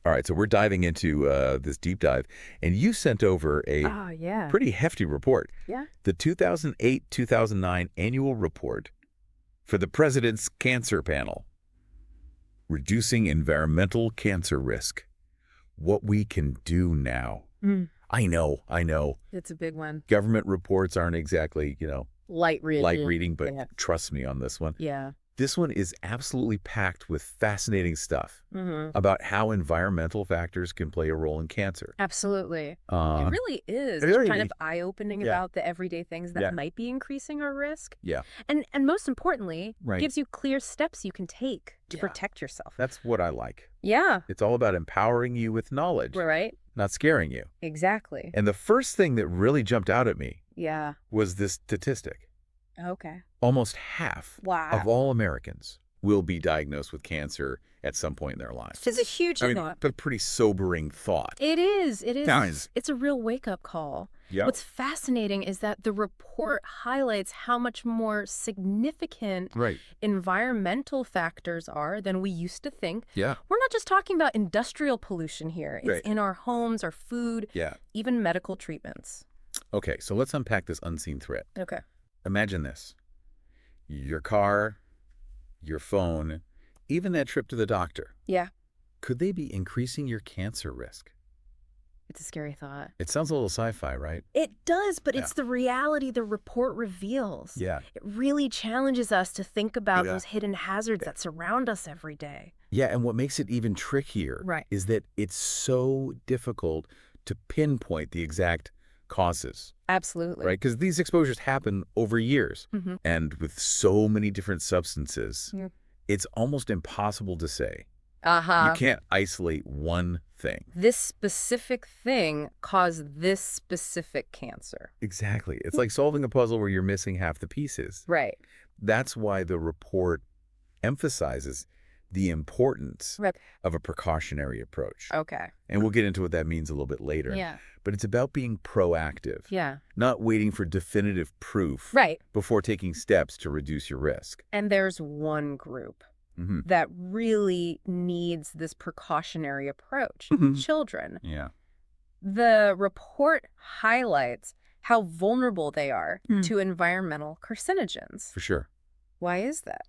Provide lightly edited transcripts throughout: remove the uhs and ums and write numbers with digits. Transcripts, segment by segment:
All right, so we're diving into this deep dive, and you sent over a Oh, yeah. pretty hefty report. Yeah. The 2008-2009 annual report for the President's Cancer Panel, Reducing Environmental Cancer Risk. What we can do now. Mm, I know. it's a big one. Government reports aren't exactly, Light light reading. reading, but Yeah. trust me on this one. Yeah. This one is absolutely packed with fascinating stuff Mm-hmm. about how environmental factors can play a role in cancer. Absolutely. It Uh, really is really- kind of eye-opening Yeah. about the everyday things that Yeah. might be increasing our risk. yeah, And most importantly, Right. gives you clear steps you can take to Yeah. protect yourself. that's what I like. Yeah. It's all about empowering you with knowledge, Right? not scaring you. Exactly. And the first thing that really jumped out at me Yeah. was this statistic. Okay. Almost half Wow. of all Americans will be diagnosed with cancer at some point in their lives. It's a huge I mean, thought. a pretty sobering thought. It is. It is. Guys. It's a real wake-up call. Yeah. What's fascinating is that the report highlights how much more significant Right. environmental factors are than we used to think. Yeah. We're not just talking about industrial pollution here. It's Right. in our homes, our food, Yeah. even medical treatments. Okay, so let's unpack this unseen threat. Okay. Imagine this. Your car, your phone, even that trip to the doctor. Yeah. Could they be increasing your cancer risk? It's a scary thought. It sounds a little sci-fi, right? It does, but Yeah. it's the reality the report reveals. Yeah. It really challenges us to think about Yeah. those hidden hazards that surround us every day. Yeah, and what makes it even trickier Right. is that it's so difficult to pinpoint the exact causes, Absolutely. right? Because these exposures happen over years. Mhm. And with so many different substances, Yeah. it's almost impossible to say. Uh-huh. You can't isolate one thing. This specific thing caused this specific cancer. Exactly. It's like solving a puzzle where you're missing half the pieces. Right. That's why the report emphasizes the importance Right. of a precautionary approach. Okay. And we'll get into what that means a little bit later. Yeah. But it's about being proactive, Yeah. not waiting for definitive proof Right. before taking steps to reduce your risk. And there's one group Hmm. that really needs this precautionary approach. Mhm. Children. Yeah. The report highlights how vulnerable they are Mm. to environmental carcinogens. For sure. Why is that?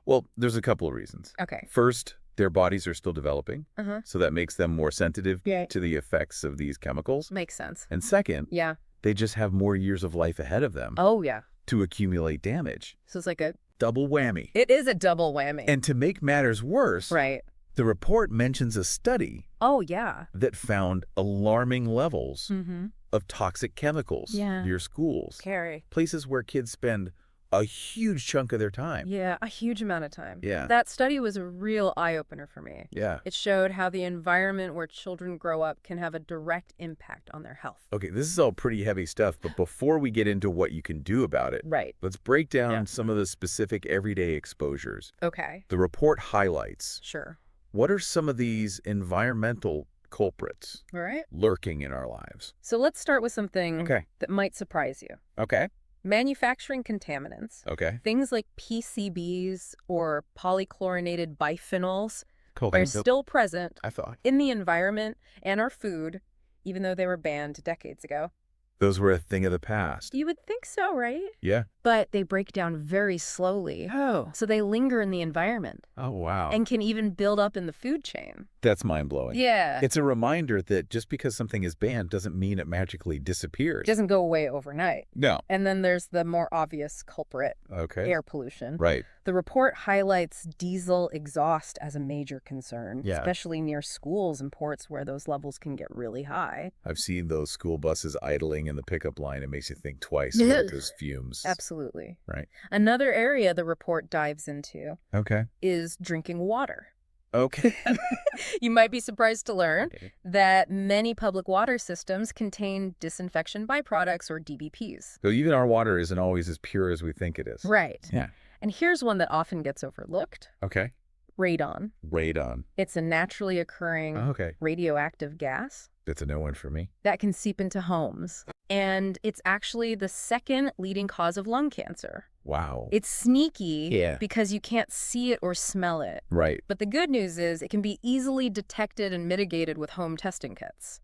Well, there's a couple of reasons. Okay. First, their bodies are still developing, Uh-huh. so that makes them more sensitive Yeah. to the effects of these chemicals. Makes sense. And second, Yeah. they just have more years of life ahead of them Oh, yeah. to accumulate damage. So it's like Double whammy. it is a double whammy. And to make matters worse, Right. the report mentions a study Oh, yeah. that found alarming levels Mm-hmm. of toxic chemicals Yeah. near schools, Scary. places where kids spend a huge chunk of their time. Yeah, a huge amount of time. Yeah. That study was a real eye-opener for me. Yeah. It showed how the environment where children grow up can have a direct impact on their health. Okay, this is all pretty heavy stuff, but before we get into what you can do about it, Right. let's break down Yeah. some of the specific everyday exposures. Okay. The report highlights Sure. what are some of these environmental culprits All right. lurking in our lives. So let's start with something Okay. that might surprise you. Okay. Manufacturing contaminants. Okay. Things like PCBs or polychlorinated biphenyls Cool. are still present I thought in the environment and our food, even though they were banned decades ago. those were a thing of the past. You would think so, right? Yeah. But they break down very slowly, Oh. so they linger in the environment Oh, wow. and can even build up in the food chain. That's mind-blowing. Yeah. It's a reminder that just because something is banned doesn't mean it magically disappears. It doesn't go away overnight. No. And then there's the more obvious culprit, Okay. air pollution. Right. The report highlights diesel exhaust as a major concern, Yeah. especially near schools and ports where those levels can get really high. I've seen those school buses idling in the pickup line. It makes you think twice Yeah. about those fumes. Absolutely. Right. Another area the report dives into Okay. is drinking water. Okay. You might be surprised to learn Okay. that many public water systems contain disinfection byproducts or DBPs. So even our water isn't always as pure as we think it is. Right. Yeah. And here's one that often gets overlooked. Okay. Radon. Radon. It's a naturally occurring Okay. radioactive gas That's a no one for me. that can seep into homes. And it's actually the second leading cause of lung cancer, Wow. It's sneaky Yeah. because you can't see it or smell it. Right. But the good news is it can be easily detected and mitigated with home testing kits.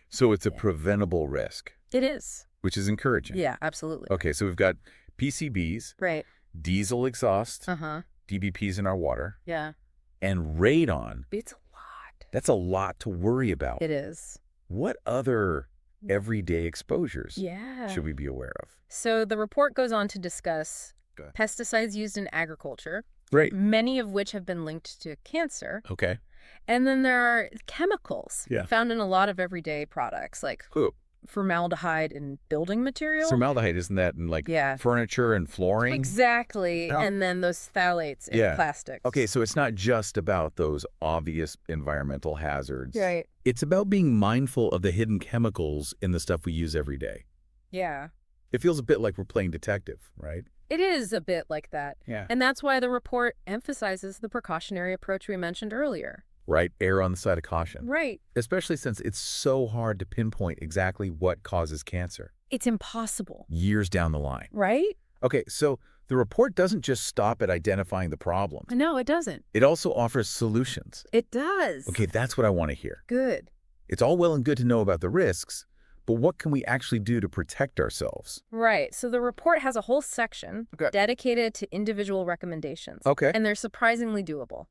So it's a Yeah. preventable risk, It is. which is encouraging. Yeah, absolutely. Okay, so we've got PCBs, Right. diesel exhaust, Uh-huh. DBPs in our water, Yeah. and radon. It's a lot. That's a lot to worry about. It is. What other everyday exposures Yeah. should we be aware of? So the report goes on to discuss Go ahead. pesticides used in agriculture, Great. many of which have been linked to cancer. Okay. And then there are chemicals Yeah. found in a lot of everyday products, like Who? formaldehyde in building material. Formaldehyde, isn't that in like Yeah. furniture and flooring? Exactly. Yeah. And then those phthalates in Yeah. plastics. Okay, so it's not just about those obvious environmental hazards. Right. It's about being mindful of the hidden chemicals in the stuff we use every day. Yeah. It feels a bit like we're playing detective, right? It is a bit like that. Yeah. And that's why the report emphasizes the precautionary approach we mentioned earlier. Right? Err on the side of caution. Right. Especially since it's so hard to pinpoint exactly what causes cancer It's impossible. years down the line. Right? Okay, so the report doesn't just stop at identifying the problems. No, it doesn't. It also offers solutions. It does. Okay, that's what I want to hear. Good. It's all well and good to know about the risks, but what can we actually do to protect ourselves? Right. So the report has a whole section Okay. dedicated to individual recommendations. Okay. And they're surprisingly doable.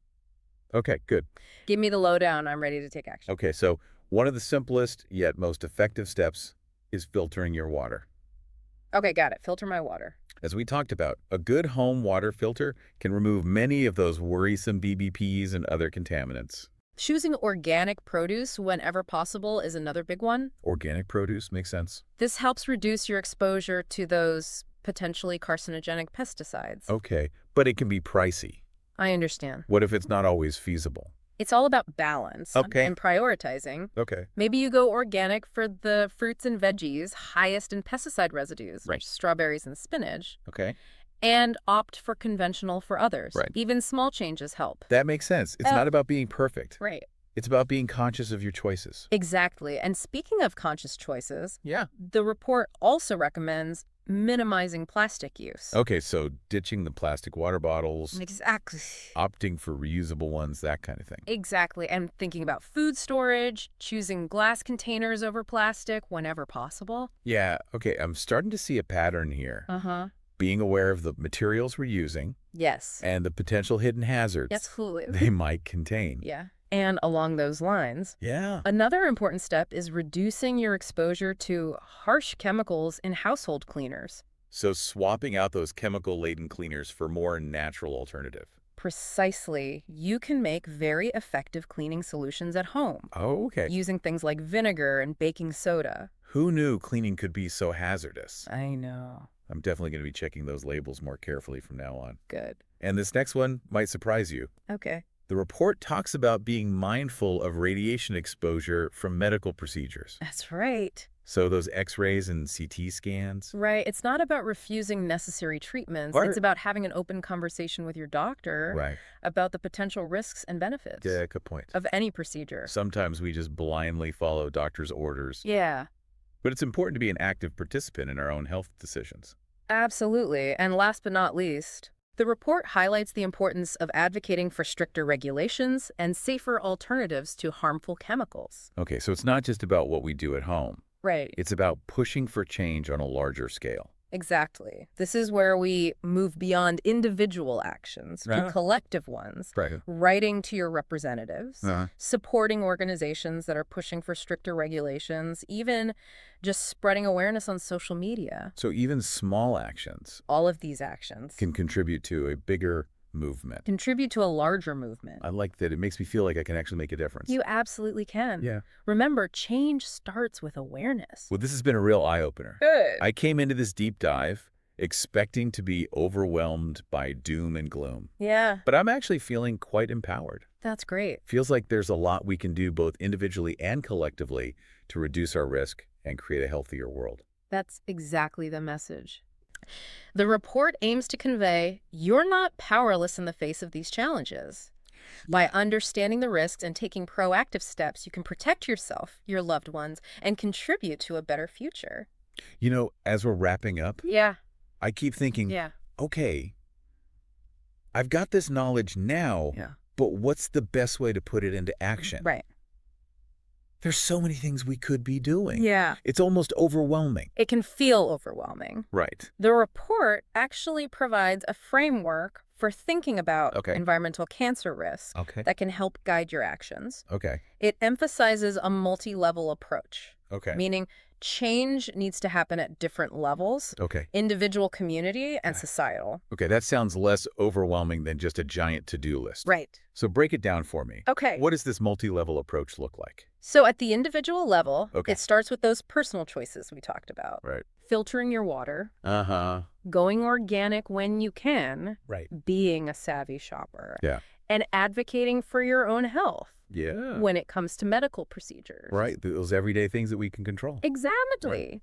Okay, good. Give me the lowdown. I'm ready to take action. Okay, so one of the simplest yet most effective steps is filtering your water. Okay, got it. Filter my water. As we talked about, a good home water filter can remove many of those worrisome BBPs and other contaminants. Choosing organic produce whenever possible is another big one. Organic produce makes sense. This helps reduce your exposure to those potentially carcinogenic pesticides. Okay, but it can be pricey. I understand. What if it's not always feasible? It's all about balance Okay. and prioritizing. Okay. Maybe you go organic for the fruits and veggies highest in pesticide residues, Right. like strawberries and spinach, Okay. and opt for conventional for others. Right. Even small changes help. That makes sense. It's not about being perfect. Right. It's about being conscious of your choices. Exactly. And speaking of conscious choices, Yeah. the report also recommends minimizing plastic use. Okay, so ditching the plastic water bottles, Exactly. opting for reusable ones, that kind of thing. Exactly. And thinking about food storage, choosing glass containers over plastic whenever possible. Yeah, okay, I'm starting to see a pattern here. Uh-huh. Being aware of the materials we're using Yes. and the potential hidden hazards Absolutely. they might contain. Yeah. And along those lines, Yeah. another important step is reducing your exposure to harsh chemicals in household cleaners. So swapping out those chemical-laden cleaners for more natural alternative. Precisely. You can make very effective cleaning solutions at home Oh, okay. using things like vinegar and baking soda. Who knew cleaning could be so hazardous? I know. I'm definitely going to be checking those labels more carefully from now on. Good. And this next one might surprise you. Okay. The report talks about being mindful of radiation exposure from medical procedures. That's right. So those x-rays and CT scans. Right. It's not about refusing necessary treatments. Right. It's about having an open conversation with your doctor Right. about the potential risks and benefits Yeah, good point. of any procedure. Sometimes we just blindly follow doctors' orders. Yeah, But it's important to be an active participant in our own health decisions. absolutely. And last but not least, the report highlights the importance of advocating for stricter regulations and safer alternatives to harmful chemicals. Okay, so it's not just about what we do at home. Right. It's about pushing for change on a larger scale. Exactly. This is where we move beyond individual actions to Uh-huh. collective ones, Right. writing to your representatives, Uh-huh. supporting organizations that are pushing for stricter regulations, even just spreading awareness on social media. So even small actions All of these actions can contribute to a bigger movement. contribute to a larger movement. I like that. It makes me feel like I can actually make a difference. You absolutely can. Yeah. Remember, change starts with awareness. Well, this has been a real eye-opener. Good. I came into this deep dive expecting to be overwhelmed by doom and gloom, Yeah, but I'm actually feeling quite empowered. that's great. Feels like there's a lot we can do both individually and collectively to reduce our risk and create a healthier world. That's exactly the message. The report aims to convey you're not powerless in the face of these challenges. By understanding the risks and taking proactive steps, you can protect yourself, your loved ones, and contribute to a better future. You know, as we're wrapping up, Yeah, I keep thinking, yeah. okay, I've got this knowledge now, Yeah. but what's the best way to put it into action? Right. There's so many things we could be doing. Yeah. It's almost overwhelming. It can feel overwhelming. Right. The report actually provides a framework for thinking about Okay. environmental cancer risk Okay. that can help guide your actions. Okay. It emphasizes a multi-level approach, Okay. meaning change needs to happen at different levels, Okay. individual, community, and societal. Okay, that sounds less overwhelming than just a giant to-do list. Right. So break it down for me. Okay. What does this multi-level approach look like? So at the individual level, Okay. it starts with those personal choices we talked about. Right. Filtering your water, Uh-huh. going organic when you can, Right. being a savvy shopper, Yeah. and advocating for your own health Yeah. when it comes to medical procedures. Right. Those everyday things that we can control. Exactly.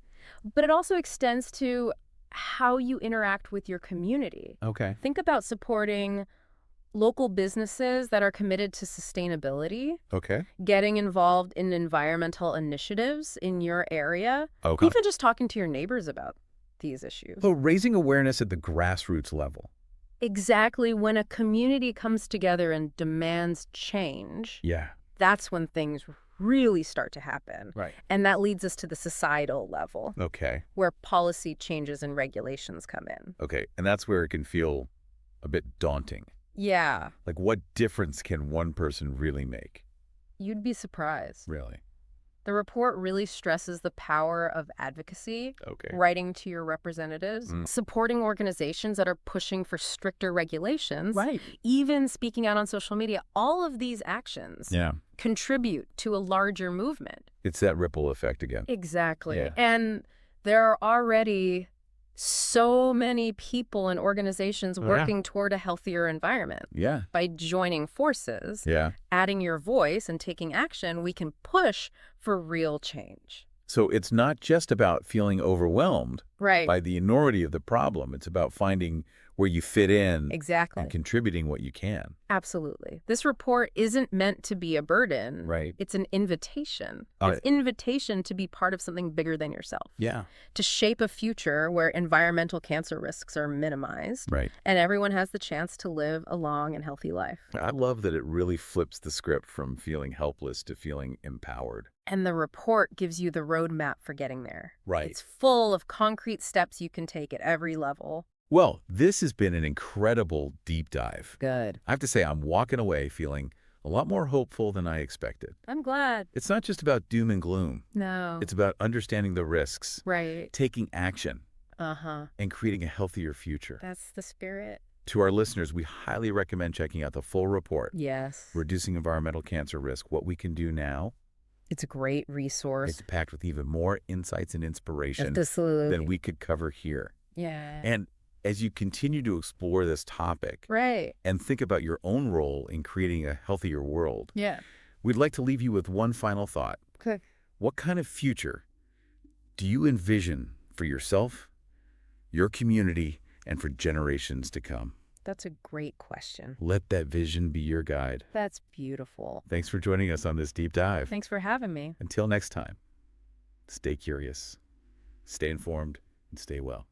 But it also extends to how you interact with your community. Okay. Think about supporting local businesses that are committed to sustainability, Okay. getting involved in environmental initiatives in your area, Okay. even just talking to your neighbors about these issues. So raising awareness at the grassroots level. Exactly. When a community comes together and demands change, Yeah. that's when things really start to happen. Right. And that leads us to the societal level, Okay. where policy changes and regulations come in. Okay. And that's where it can feel a bit daunting. Yeah, Like, what difference can one person really make? you'd be surprised. Really? The report really stresses the power of advocacy, Okay. writing to your representatives, supporting organizations that are pushing for stricter regulations, Right. even speaking out on social media. All of these actions Yeah. contribute to a larger movement. It's that ripple effect again. Exactly. Yeah. And there are already so many people and organizations Yeah. working toward a healthier environment. Yeah. By joining forces, Yeah. adding your voice, and taking action, we can push for real change. So it's not just about feeling overwhelmed Right. by the enormity of the problem. It's about finding where you fit in Exactly. and contributing what you can. Absolutely. This report isn't meant to be a burden. Right. It's an invitation. Oh, It's invitation to be part of something bigger than yourself. Yeah. To shape a future where environmental cancer risks are minimized Right. and everyone has the chance to live a long and healthy life. I love that it really flips the script from feeling helpless to feeling empowered. And the report gives you the roadmap for getting there. Right. It's full of concrete steps you can take at every level. Well, this has been an incredible deep dive. Good. I have to say, I'm walking away feeling a lot more hopeful than I expected. I'm glad. It's not just about doom and gloom. No. It's about understanding the risks, right. taking action, Uh-huh. and creating a healthier future. That's the spirit. To our listeners, we highly recommend checking out the full report, Yes. Reducing Environmental Cancer Risk, What We Can Do Now. It's a great resource. It's packed with even more insights and inspiration Absolutely. than we could cover here. Yeah. And as you continue to explore this topic right. and think about your own role in creating a healthier world, Yeah. we'd like to leave you with one final thought. Okay. What kind of future do you envision for yourself, your community, and for generations to come? That's a great question. Let that vision be your guide. That's beautiful. Thanks for joining us on this deep dive. Thanks for having me. Until next time, stay curious, stay informed, and stay well.